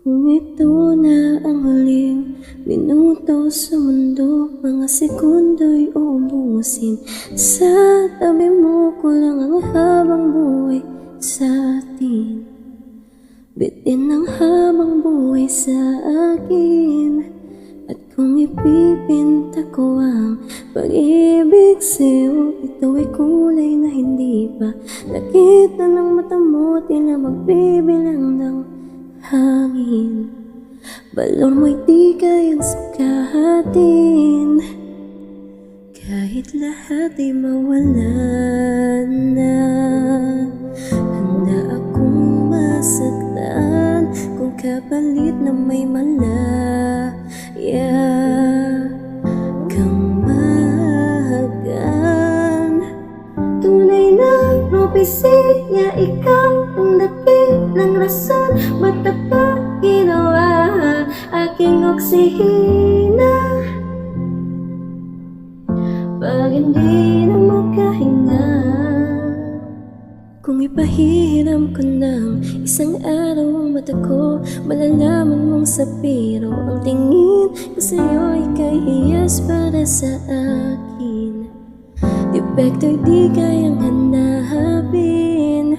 Kung ito na ang huling minuto sa mundo, mga sekundo'y uubusin. Sa tabi mo ko lang ang habang buhay sa atin. Bitin ang habang buhay sa akin. At kung ipipinta ko ang pag-ibig sa'yo, ito ay kulay na hindi pa nakita ng mata mo. Di na magbibilang ng hangin. Balon mo'y di kayang sukatin. Kahit lahat ay mawala na, handa akong masaktan kung kapalit na may malaya kang mahagan. Tunay na propesya, ikaw ang dakilang rason. Ba't ako ginawa aking oksihina? Pag hindi na makahinga, kung ipahiram ko ng isang araw ang mata ko, malalaman mong sapiro ang tingin ko sa'yo ay kahiyas para sa akin. Depekto'y di kayang hanapin,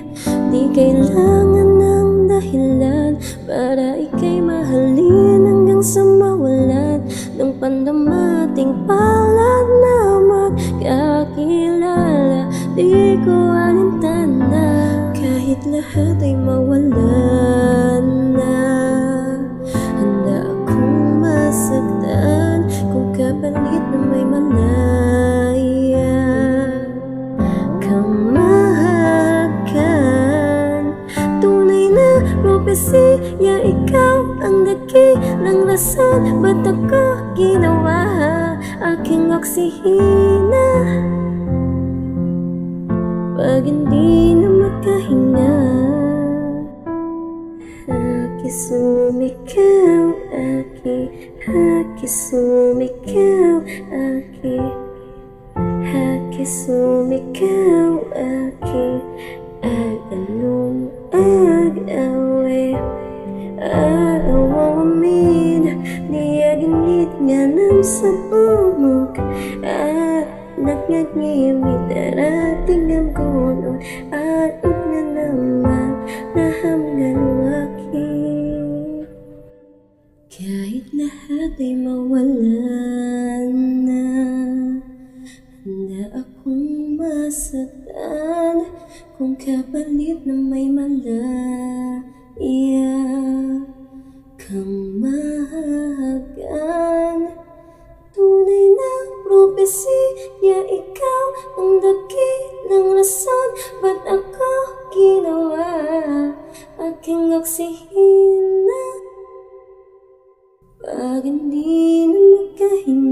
di kailangan ng dahilan para ika'y mahalin hanggang sa mawalan ng pandamating palad na magkakilala. Di ko alintana kahit lahat ay mawalan na, handa akong masaktan kung kapalit na may malaya kang mahagan. Tunay na propesya, ikaw ang dakilang rason. Ba't ako ginawa aking oksihina? Pag hindi na makahinga, haki sumikaw, aki, haki sumikaw, aki, haki sumikaw, aki, ag-along, ag-awe, aawamin, di aginit nga ng sabumok, nagngagimit darating ang gunon at na naman nahamgan aking. Kahit lahat ay mawalan na, handa akong masaktan kung kapalit na may malaya kang mahagan. Tunay na propesya, ikaw ang dakilang rason. Ba't ako ginawa aking oksihina? Pag hindi na makahinga,